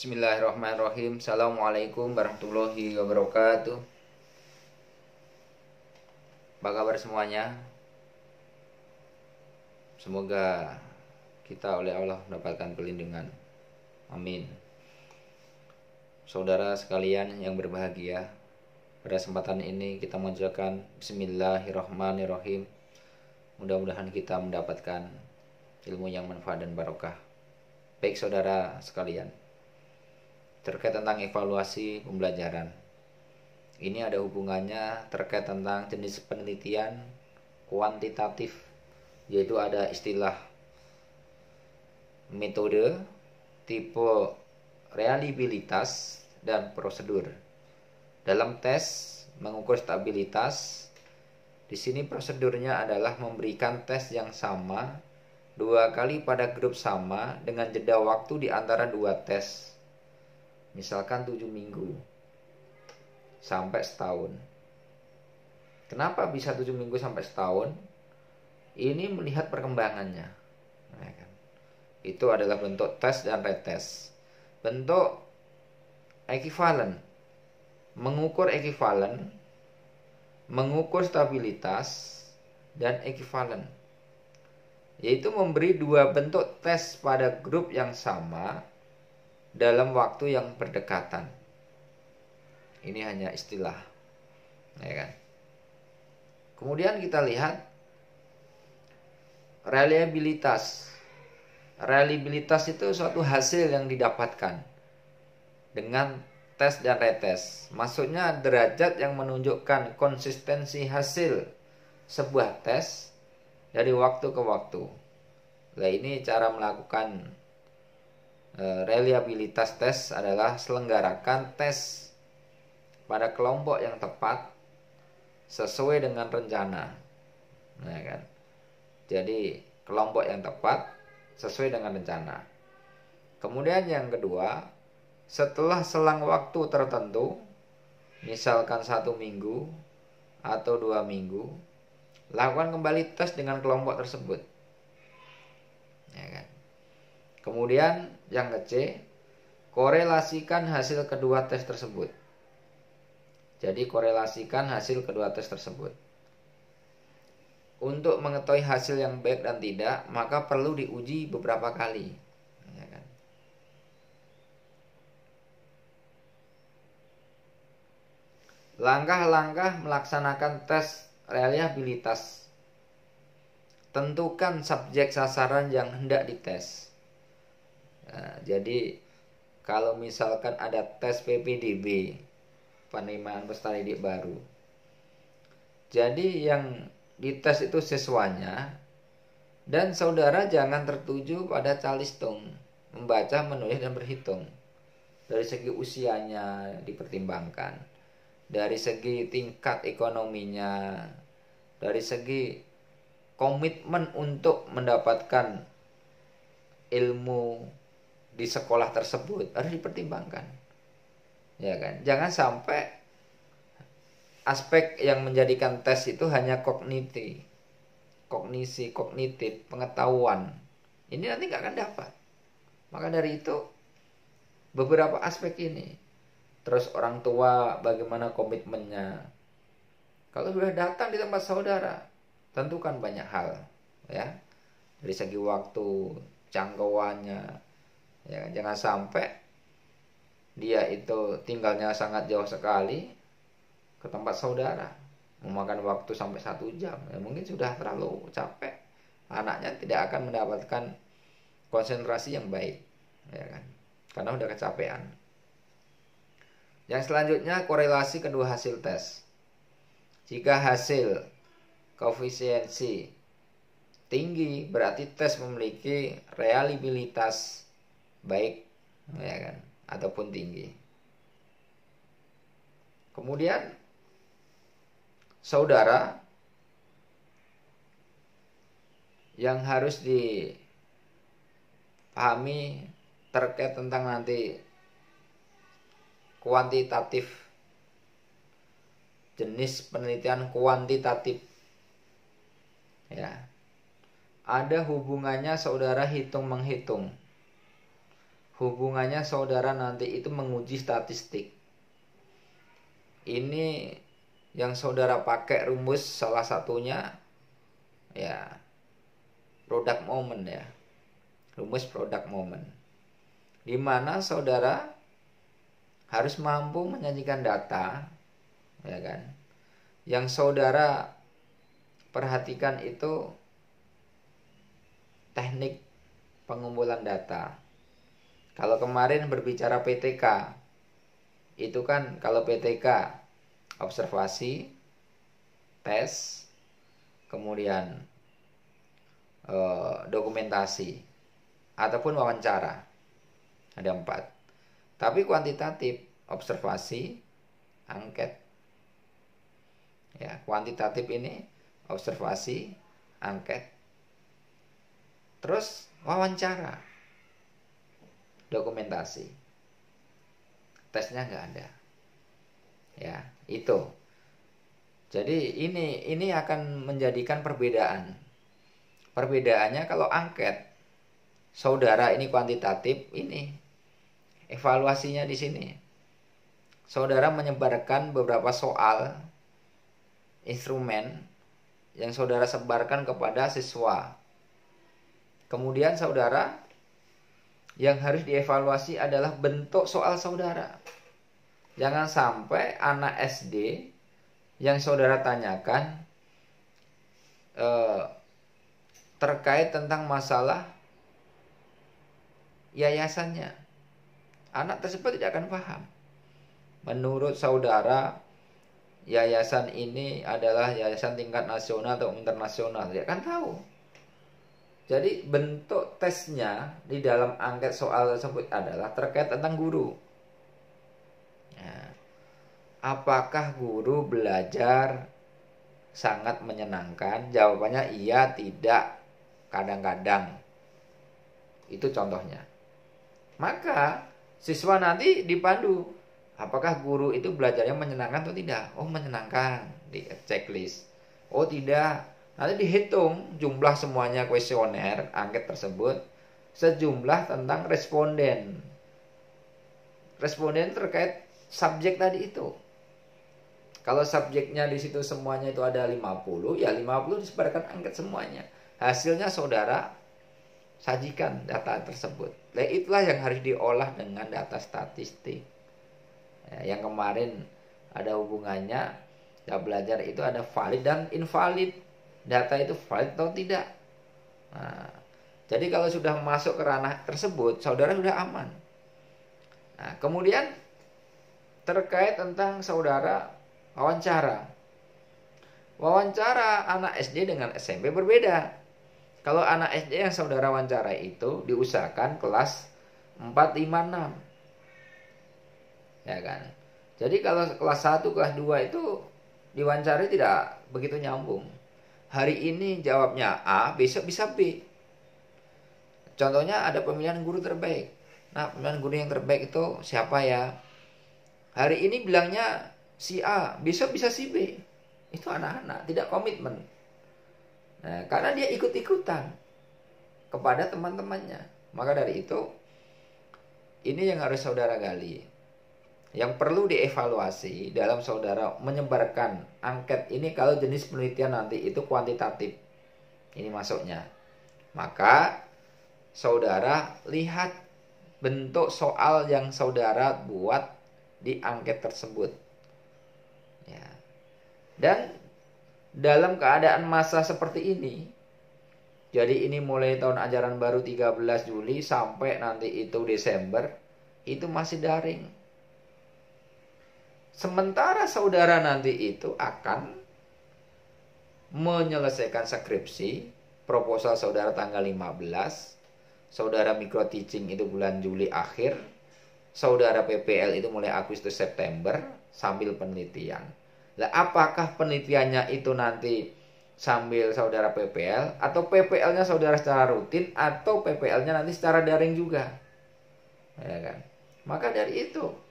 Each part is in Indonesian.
Bismillahirrahmanirrahim. Assalamualaikum warahmatullahi wabarakatuh. Apa kabar semuanya? Semoga kita oleh Allah mendapatkan perlindungan. Amin. Saudara sekalian yang berbahagia, pada kesempatan ini kita mengucapkan Bismillahirrahmanirrahim. Mudah-mudahan kita mendapatkan ilmu yang manfaat dan barokah. Baik saudara sekalian, terkait tentang evaluasi pembelajaran, ini ada hubungannya terkait tentang jenis penelitian kuantitatif, yaitu ada istilah metode, tipe reliabilitas, dan prosedur. Dalam tes mengukur stabilitas, di sini prosedurnya adalah memberikan tes yang sama 2 kali pada grup sama dengan jeda waktu di antara 2 tes. Misalkan 7 minggu sampai setahun. Kenapa bisa 7 minggu sampai setahun? Ini melihat perkembangannya, ya kan? Itu adalah bentuk tes dan retest. Bentuk ekivalen, mengukur ekivalen, mengukur stabilitas, dan ekivalen, yaitu memberi 2 bentuk tes pada grup yang sama dalam waktu yang berdekatan. Ini hanya istilah, ya kan? Kemudian kita lihat reliabilitas. Reliabilitas itu suatu hasil yang didapatkan dengan tes dan retest. Maksudnya derajat yang menunjukkan konsistensi hasil sebuah tes dari waktu ke waktu. Nah, ini cara melakukan reliabilitas tes adalah selenggarakan tes pada kelompok yang tepat sesuai dengan rencana, nah, kan? Jadi kelompok yang tepat sesuai dengan rencana. Kemudian yang kedua, setelah selang waktu tertentu, misalkan 1 minggu atau 2 minggu, lakukan kembali tes dengan kelompok tersebut, ya kan? Kemudian yang ke-C, korelasikan hasil kedua tes tersebut. Jadi korelasikan hasil kedua tes tersebut. Untuk mengetahui hasil yang baik dan tidak, maka perlu diuji beberapa kali, ya kan? Langkah-langkah melaksanakan tes reliabilitas. Tentukan subjek sasaran yang hendak dites. Nah, jadi kalau misalkan ada tes PPDB, penerimaan peserta didik baru, jadi yang dites itu siswanya, dan saudara jangan tertuju pada calistung, membaca, menulis, dan berhitung. Dari segi usianya dipertimbangkan, dari segi tingkat ekonominya, dari segi komitmen untuk mendapatkan ilmu di sekolah tersebut harus dipertimbangkan, ya kan? Jangan sampai aspek yang menjadikan tes itu hanya kognisi, kognitif, pengetahuan. Ini nanti nggak akan dapat. Maka dari itu beberapa aspek ini. Terus orang tua bagaimana komitmennya. Kalau sudah datang di tempat saudara, tentukan banyak hal, ya. Dari segi waktu, jangkauannya, ya, jangan sampai dia itu tinggalnya sangat jauh sekali ke tempat saudara, memakan waktu sampai 1 jam, ya, mungkin sudah terlalu capek, anaknya tidak akan mendapatkan konsentrasi yang baik, ya kan, karena udah kecapean. Yang selanjutnya, korelasi kedua hasil tes. Jika hasil koefisiensi tinggi, berarti tes memiliki reliabilitas baik, ya kan, ataupun tinggi. Kemudian saudara yang harus dipahami terkait tentang nanti kuantitatif, jenis penelitian kuantitatif, ya, ada hubungannya saudara hitung menghitung. hubungannya saudara nanti itu menguji statistik. Ini yang saudara pakai rumus salah satunya ya product moment ya. Rumus product moment. Di mana saudara harus mampu menyajikan data ya kan. Yang saudara perhatikan itu teknik pengumpulan data. Kalau kemarin berbicara PTK, itu kan kalau PTK observasi, tes, kemudian dokumentasi ataupun wawancara. Ada 4. Tapi kuantitatif observasi, angket. Ya, kuantitatif ini observasi, angket. Terus wawancara, dokumentasi. Tesnya nggak ada. Ya, itu. Jadi ini akan menjadikan perbedaan. Perbedaannya kalau angket, saudara ini kuantitatif, ini evaluasinya di sini. Saudara menyebarkan beberapa soal instrumen yang saudara sebarkan kepada siswa. Kemudian saudara yang harus dievaluasi adalah bentuk soal saudara. Jangan sampai anak SD yang saudara tanyakan terkait tentang masalah yayasannya. Anak tersebut tidak akan paham. Menurut saudara, yayasan ini adalah yayasan tingkat nasional atau internasional. Dia akan tahu. Jadi bentuk tesnya di dalam angket soal tersebut adalah terkait tentang guru. Ya. Apakah guru belajar sangat menyenangkan? Jawabannya iya, tidak, kadang-kadang. Itu contohnya. Maka siswa nanti dipandu. Apakah guru itu belajarnya menyenangkan atau tidak? Oh, menyenangkan. Di checklist. Oh, tidak. Nanti dihitung jumlah semuanya kuesioner angket tersebut, sejumlah tentang responden. Responden terkait subjek tadi itu. Kalau subjeknya di situ semuanya itu ada 50, ya 50 disebarkan angket semuanya. Hasilnya saudara sajikan data tersebut. Nah, itulah yang harus diolah dengan data statistik. Ya, yang kemarin ada hubungannya, ya belajar itu ada valid dan invalid. Data itu valid atau tidak. Nah, jadi kalau sudah masuk ke ranah tersebut, saudara sudah aman. Nah, kemudian terkait tentang saudara wawancara. Wawancara anak SD dengan SMP berbeda. Kalau anak SD yang saudara wawancara itu diusahakan kelas 4, 5, 6. Ya kan? Jadi kalau kelas 1, kelas 2 itu diwawancari tidak begitu nyambung. Hari ini jawabnya A, besok bisa B. Contohnya ada pemilihan guru terbaik. Nah, pemilihan guru yang terbaik itu siapa ya? Hari ini bilangnya si A, besok bisa si B. Itu anak-anak, tidak komitmen. Nah, karena dia ikut-ikutan kepada teman-temannya. Maka dari itu, ini yang harus saudara gali. Yang perlu dievaluasi dalam saudara menyebarkan angket ini, kalau jenis penelitian nanti itu kuantitatif. Ini masuknya. Maka saudara lihat bentuk soal yang saudara buat di angket tersebut. Ya. Dan dalam keadaan masa seperti ini, jadi ini mulai tahun ajaran baru 13 Juli sampai nanti itu Desember, itu masih daring. Sementara saudara nanti itu akan menyelesaikan skripsi, proposal saudara tanggal 15, saudara micro teaching itu bulan Juli akhir, saudara PPL itu mulai Agustus September sambil penelitian. Nah, apakah penelitiannya itu nanti sambil saudara PPL, atau PPL-nya saudara secara rutin, atau PPL-nya nanti secara daring juga? Ya kan? Maka dari itu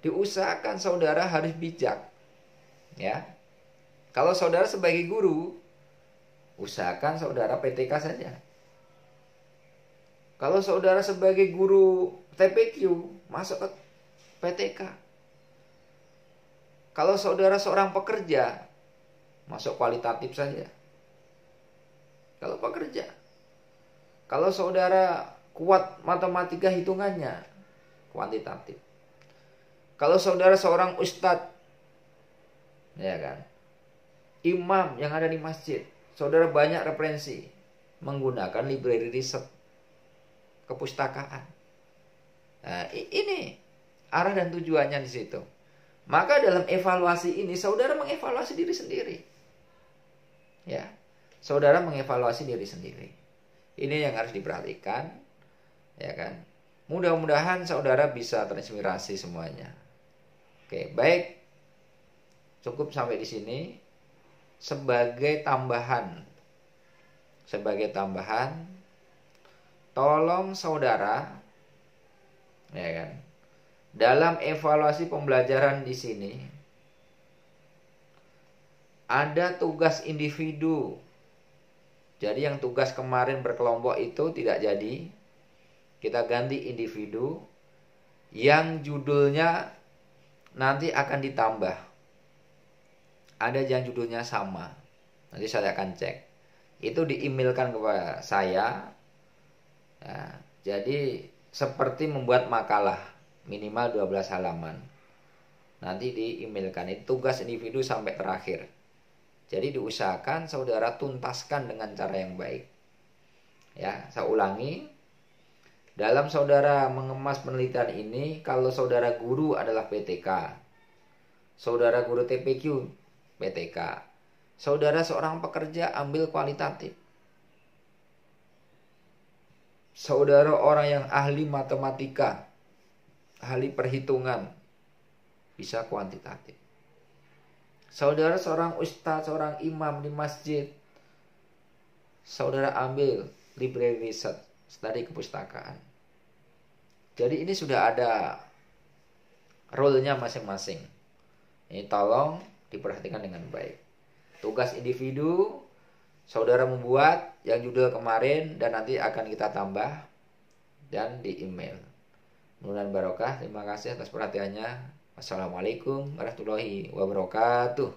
diusahakan saudara harus bijak. Ya. Kalau saudara sebagai guru, usahakan saudara PTK saja. Kalau saudara sebagai guru TPQ, masuk ke PTK. Kalau saudara seorang pekerja, masuk kualitatif saja. Kalau pekerja. Kalau saudara kuat matematika hitungannya, kuantitatif. Kalau saudara seorang ustadz, ya kan, imam yang ada di masjid, saudara banyak referensi menggunakan library riset, kepustakaan. Nah, ini arah dan tujuannya di situ. Maka dalam evaluasi ini saudara mengevaluasi diri sendiri. Ya. Saudara mengevaluasi diri sendiri. Ini yang harus diperhatikan, ya kan? Mudah-mudahan saudara bisa terinspirasi semuanya. Oke, baik. Cukup sampai di sini. Sebagai tambahan, tolong saudara, ya kan, dalam evaluasi pembelajaran di sini ada tugas individu. Jadi yang tugas kemarin berkelompok itu tidak jadi. Kita ganti individu yang judulnya nanti akan ditambah. Ada yang judulnya sama. Nanti saya akan cek. Itu di-emailkan kepada saya. Ya, jadi seperti membuat makalah minimal 12 halaman. Nanti di-emailkan. Itu tugas individu sampai terakhir. Jadi diusahakan saudara tuntaskan dengan cara yang baik. Ya, saya ulangi. Dalam saudara mengemas penelitian ini, kalau saudara guru adalah PTK, saudara guru TPQ PTK, saudara seorang pekerja ambil kualitatif, saudara orang yang ahli matematika, ahli perhitungan, bisa kuantitatif. Saudara seorang ustadz, seorang imam di masjid, saudara ambil library research, studi kepustakaan. Jadi ini sudah ada role-nya masing-masing. Ini tolong diperhatikan dengan baik. Tugas individu, saudara membuat yang judul kemarin dan nanti akan kita tambah dan di email. Mudah-mudahan barokah. Terima kasih atas perhatiannya. Wassalamualaikum warahmatullahi wabarakatuh.